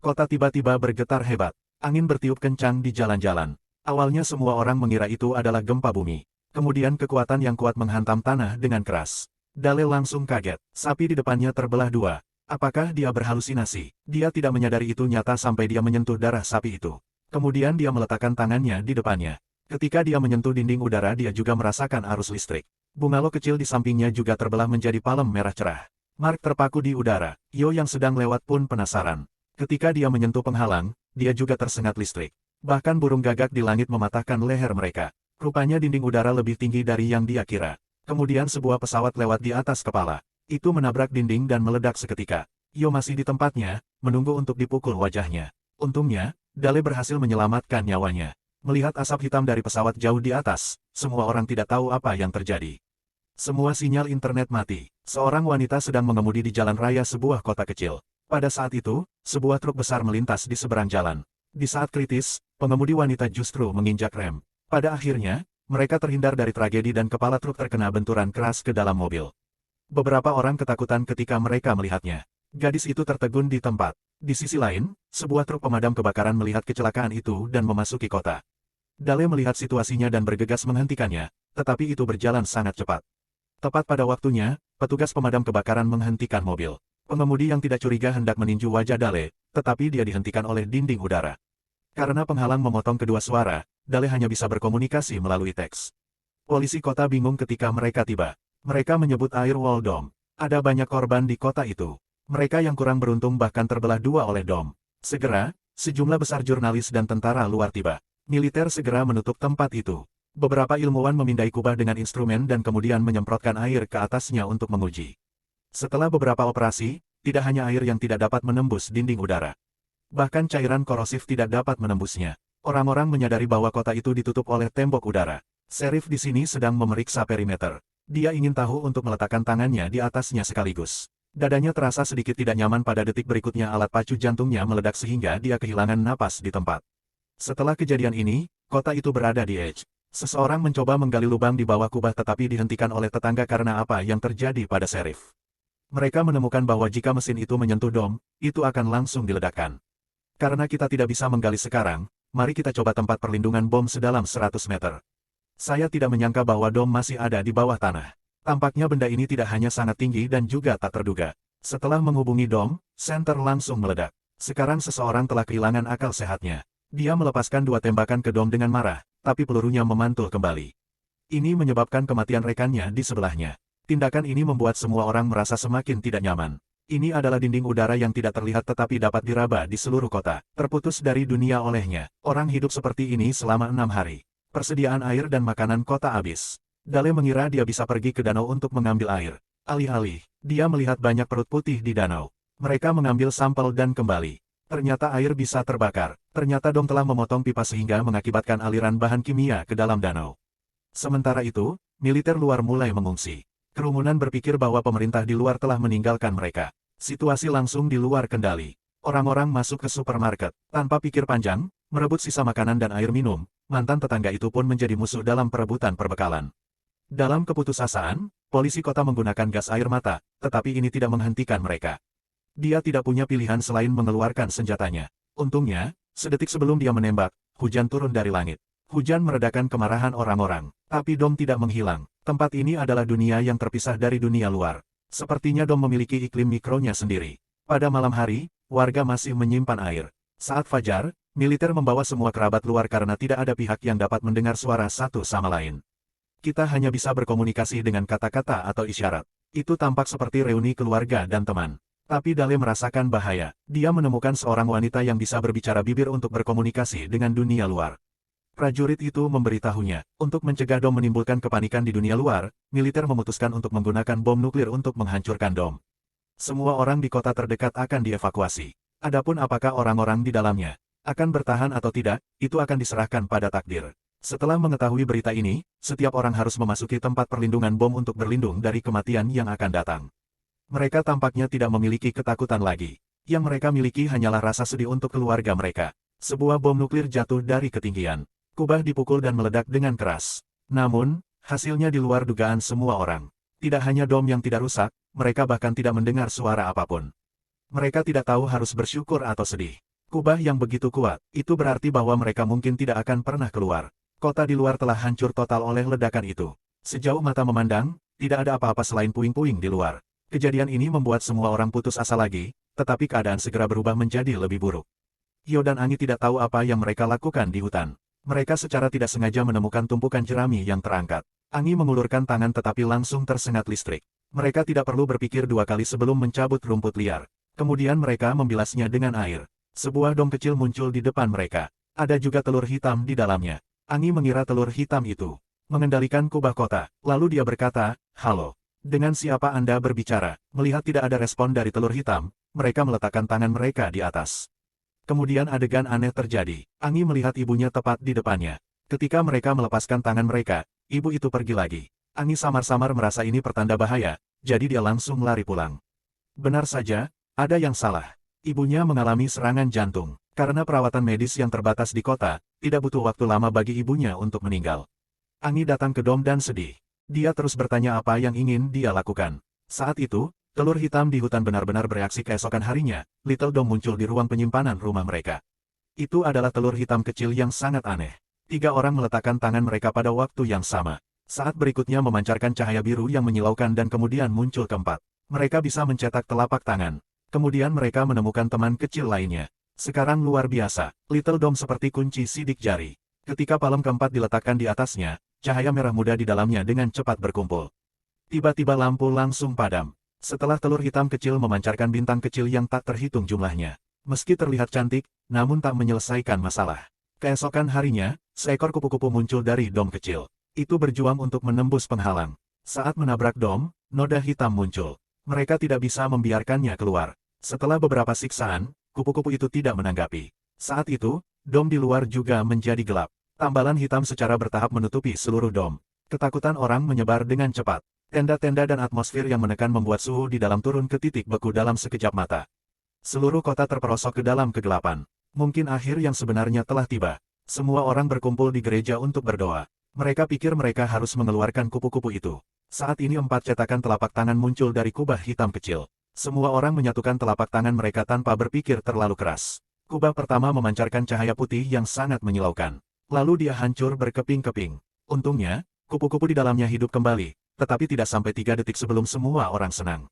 Kota tiba-tiba bergetar hebat. Angin bertiup kencang di jalan-jalan. Awalnya semua orang mengira itu adalah gempa bumi. Kemudian kekuatan yang kuat menghantam tanah dengan keras. Dale langsung kaget. Sapi di depannya terbelah dua. Apakah dia berhalusinasi? Dia tidak menyadari itu nyata sampai dia menyentuh darah sapi itu. Kemudian dia meletakkan tangannya di depannya. Ketika dia menyentuh dinding udara, dia juga merasakan arus listrik. Bungalow kecil di sampingnya juga terbelah menjadi palem merah cerah. Mark terpaku di udara. Yo yang sedang lewat pun penasaran. Ketika dia menyentuh penghalang, dia juga tersengat listrik. Bahkan burung gagak di langit mematahkan leher mereka. Rupanya dinding udara lebih tinggi dari yang dia kira. Kemudian sebuah pesawat lewat di atas kepala. Itu menabrak dinding dan meledak seketika. Yo masih di tempatnya, menunggu untuk dipukul wajahnya. Untungnya, Dale berhasil menyelamatkan nyawanya. Melihat asap hitam dari pesawat jauh di atas, semua orang tidak tahu apa yang terjadi. Semua sinyal internet mati. Seorang wanita sedang mengemudi di jalan raya sebuah kota kecil. Pada saat itu, sebuah truk besar melintas di seberang jalan. Di saat kritis, pengemudi wanita justru menginjak rem. Pada akhirnya, mereka terhindar dari tragedi dan kepala truk terkena benturan keras ke dalam mobil. Beberapa orang ketakutan ketika mereka melihatnya. Gadis itu tertegun di tempat. Di sisi lain, sebuah truk pemadam kebakaran melihat kecelakaan itu dan memasuki kota. Dale melihat situasinya dan bergegas menghentikannya, tetapi itu berjalan sangat cepat. Tepat pada waktunya, petugas pemadam kebakaran menghentikan mobil. Pengemudi yang tidak curiga hendak meninju wajah Dale, tetapi dia dihentikan oleh dinding udara. Karena penghalang memotong kedua suara, Dale hanya bisa berkomunikasi melalui teks. Polisi kota bingung ketika mereka tiba. Mereka menyebut air wall dom. Ada banyak korban di kota itu. Mereka yang kurang beruntung bahkan terbelah dua oleh dom. Segera, sejumlah besar jurnalis dan tentara luar tiba. Militer segera menutup tempat itu. Beberapa ilmuwan memindai kubah dengan instrumen dan kemudian menyemprotkan air ke atasnya untuk menguji. Setelah beberapa operasi, tidak hanya air yang tidak dapat menembus dinding udara. Bahkan cairan korosif tidak dapat menembusnya. Orang-orang menyadari bahwa kota itu ditutup oleh tembok udara. Sheriff di sini sedang memeriksa perimeter. Dia ingin tahu untuk meletakkan tangannya di atasnya sekaligus. Dadanya terasa sedikit tidak nyaman pada detik berikutnya alat pacu jantungnya meledak sehingga dia kehilangan napas di tempat. Setelah kejadian ini, kota itu berada di edge. Seseorang mencoba menggali lubang di bawah kubah tetapi dihentikan oleh tetangga karena apa yang terjadi pada sheriff. Mereka menemukan bahwa jika mesin itu menyentuh dom, itu akan langsung diledakkan. Karena kita tidak bisa menggali sekarang, mari kita coba tempat perlindungan bom sedalam 100 meter. Saya tidak menyangka bahwa dom masih ada di bawah tanah. Tampaknya benda ini tidak hanya sangat tinggi dan juga tak terduga. Setelah menghubungi dom, senter langsung meledak. Sekarang seseorang telah kehilangan akal sehatnya. Dia melepaskan dua tembakan ke dom dengan marah, tapi pelurunya memantul kembali. Ini menyebabkan kematian rekannya di sebelahnya. Tindakan ini membuat semua orang merasa semakin tidak nyaman. Ini adalah dinding udara yang tidak terlihat tetapi dapat diraba di seluruh kota. Terputus dari dunia olehnya. Orang hidup seperti ini selama 6 hari. Persediaan air dan makanan kota habis. Dale mengira dia bisa pergi ke danau untuk mengambil air. Alih-alih, dia melihat banyak perut putih di danau. Mereka mengambil sampel dan kembali. Ternyata air bisa terbakar. Ternyata dom telah memotong pipa sehingga mengakibatkan aliran bahan kimia ke dalam danau. Sementara itu, militer luar mulai mengungsi. Kerumunan berpikir bahwa pemerintah di luar telah meninggalkan mereka. Situasi langsung di luar kendali. Orang-orang masuk ke supermarket, tanpa pikir panjang, merebut sisa makanan dan air minum. Mantan tetangga itu pun menjadi musuh dalam perebutan perbekalan. Dalam keputusasaan, polisi kota menggunakan gas air mata, tetapi ini tidak menghentikan mereka. Dia tidak punya pilihan selain mengeluarkan senjatanya. Untungnya, sedetik sebelum dia menembak, hujan turun dari langit. Hujan meredakan kemarahan orang-orang. Tapi dom tidak menghilang. Tempat ini adalah dunia yang terpisah dari dunia luar. Sepertinya dom memiliki iklim mikronya sendiri. Pada malam hari, warga masih menyimpan air. Saat fajar, militer membawa semua kerabat luar karena tidak ada pihak yang dapat mendengar suara satu sama lain. Kita hanya bisa berkomunikasi dengan kata-kata atau isyarat. Itu tampak seperti reuni keluarga dan teman. Tapi Dale merasakan bahaya. Dia menemukan seorang wanita yang bisa berbicara bibir untuk berkomunikasi dengan dunia luar. Prajurit itu memberitahunya, untuk mencegah dom menimbulkan kepanikan di dunia luar, militer memutuskan untuk menggunakan bom nuklir untuk menghancurkan dom. Semua orang di kota terdekat akan dievakuasi. Adapun apakah orang-orang di dalamnya akan bertahan atau tidak, itu akan diserahkan pada takdir. Setelah mengetahui berita ini, setiap orang harus memasuki tempat perlindungan bom untuk berlindung dari kematian yang akan datang. Mereka tampaknya tidak memiliki ketakutan lagi. Yang mereka miliki hanyalah rasa sedih untuk keluarga mereka. Sebuah bom nuklir jatuh dari ketinggian. Kubah dipukul dan meledak dengan keras. Namun, hasilnya di luar dugaan semua orang. Tidak hanya dom yang tidak rusak, mereka bahkan tidak mendengar suara apapun. Mereka tidak tahu harus bersyukur atau sedih. Kubah yang begitu kuat, itu berarti bahwa mereka mungkin tidak akan pernah keluar. Kota di luar telah hancur total oleh ledakan itu. Sejauh mata memandang, tidak ada apa-apa selain puing-puing di luar. Kejadian ini membuat semua orang putus asa lagi, tetapi keadaan segera berubah menjadi lebih buruk. Hio dan Angi tidak tahu apa yang mereka lakukan di hutan. Mereka secara tidak sengaja menemukan tumpukan jerami yang terangkat. Angi mengulurkan tangan tetapi langsung tersengat listrik. Mereka tidak perlu berpikir dua kali sebelum mencabut rumput liar. Kemudian mereka membilasnya dengan air. Sebuah dom kecil muncul di depan mereka. Ada juga telur hitam di dalamnya. Angi mengira telur hitam itu mengendalikan kubah kota. Lalu dia berkata, "Halo. Dengan siapa Anda berbicara?" Melihat tidak ada respon dari telur hitam, mereka meletakkan tangan mereka di atas. Kemudian adegan aneh terjadi. Angi melihat ibunya tepat di depannya. Ketika mereka melepaskan tangan mereka, ibu itu pergi lagi. Angi samar-samar merasa ini pertanda bahaya, jadi dia langsung lari pulang. Benar saja, ada yang salah. Ibunya mengalami serangan jantung. Karena perawatan medis yang terbatas di kota, tidak butuh waktu lama bagi ibunya untuk meninggal. Angi datang ke dom dan sedih. Dia terus bertanya apa yang ingin dia lakukan. Saat itu, telur hitam di hutan benar-benar bereaksi keesokan harinya. Little Dom muncul di ruang penyimpanan rumah mereka. Itu adalah telur hitam kecil yang sangat aneh. 3 orang meletakkan tangan mereka pada waktu yang sama. Saat berikutnya memancarkan cahaya biru yang menyilaukan dan kemudian muncul keempat. Mereka bisa mencetak telapak tangan. Kemudian mereka menemukan teman kecil lainnya. Sekarang luar biasa. Little Dom seperti kunci sidik jari. Ketika palem keempat diletakkan di atasnya, cahaya merah muda di dalamnya dengan cepat berkumpul. Tiba-tiba lampu langsung padam. Setelah telur hitam kecil memancarkan bintang kecil yang tak terhitung jumlahnya. Meski terlihat cantik, namun tak menyelesaikan masalah. Keesokan harinya, seekor kupu-kupu muncul dari dom kecil. Itu berjuang untuk menembus penghalang. Saat menabrak dom, noda hitam muncul. Mereka tidak bisa membiarkannya keluar. Setelah beberapa siksaan, kupu-kupu itu tidak menanggapi. Saat itu, dom di luar juga menjadi gelap. Tambalan hitam secara bertahap menutupi seluruh dom. Ketakutan orang menyebar dengan cepat. Tenda-tenda dan atmosfer yang menekan membuat suhu di dalam turun ke titik beku dalam sekejap mata. Seluruh kota terperosok ke dalam kegelapan. Mungkin akhir yang sebenarnya telah tiba. Semua orang berkumpul di gereja untuk berdoa. Mereka pikir mereka harus mengeluarkan kupu-kupu itu. Saat ini 4 cetakan telapak tangan muncul dari kubah hitam kecil. Semua orang menyatukan telapak tangan mereka tanpa berpikir terlalu keras. Kubah pertama memancarkan cahaya putih yang sangat menyilaukan. Lalu dia hancur berkeping-keping. Untungnya, kupu-kupu di dalamnya hidup kembali, tetapi tidak sampai 3 detik sebelum semua orang senang.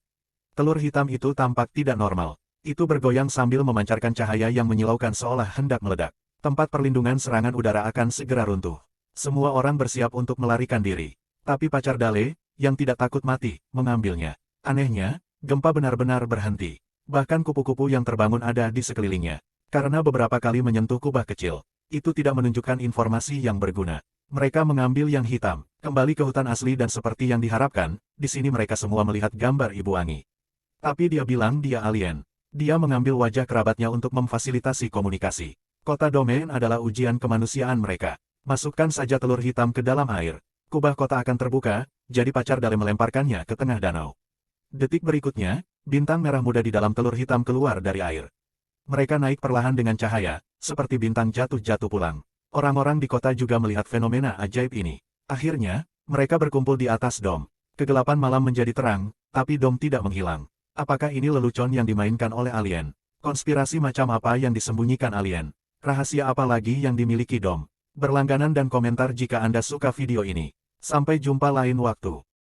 Telur hitam itu tampak tidak normal. Itu bergoyang sambil memancarkan cahaya yang menyilaukan seolah hendak meledak. Tempat perlindungan serangan udara akan segera runtuh. Semua orang bersiap untuk melarikan diri. Tapi pacar Dale, yang tidak takut mati, mengambilnya. Anehnya, gempa benar-benar berhenti. Bahkan kupu-kupu yang terbangun ada di sekelilingnya. Karena beberapa kali menyentuh kubah kecil. Itu tidak menunjukkan informasi yang berguna. Mereka mengambil yang hitam, kembali ke hutan asli dan seperti yang diharapkan, di sini mereka semua melihat gambar Ibu Angi. Tapi dia bilang dia alien. Dia mengambil wajah kerabatnya untuk memfasilitasi komunikasi. Kota domain adalah ujian kemanusiaan mereka. Masukkan saja telur hitam ke dalam air. Kubah kota akan terbuka, jadi pacar Dale melemparkannya ke tengah danau. Detik berikutnya, bintang merah muda di dalam telur hitam keluar dari air. Mereka naik perlahan dengan cahaya, seperti bintang jatuh-jatuh pulang. Orang-orang di kota juga melihat fenomena ajaib ini. Akhirnya, mereka berkumpul di atas dom. Kegelapan malam menjadi terang, tapi dom tidak menghilang. Apakah ini lelucon yang dimainkan oleh alien? Konspirasi macam apa yang disembunyikan alien? Rahasia apa lagi yang dimiliki dom? Berlangganan dan komentar jika Anda suka video ini. Sampai jumpa lain waktu.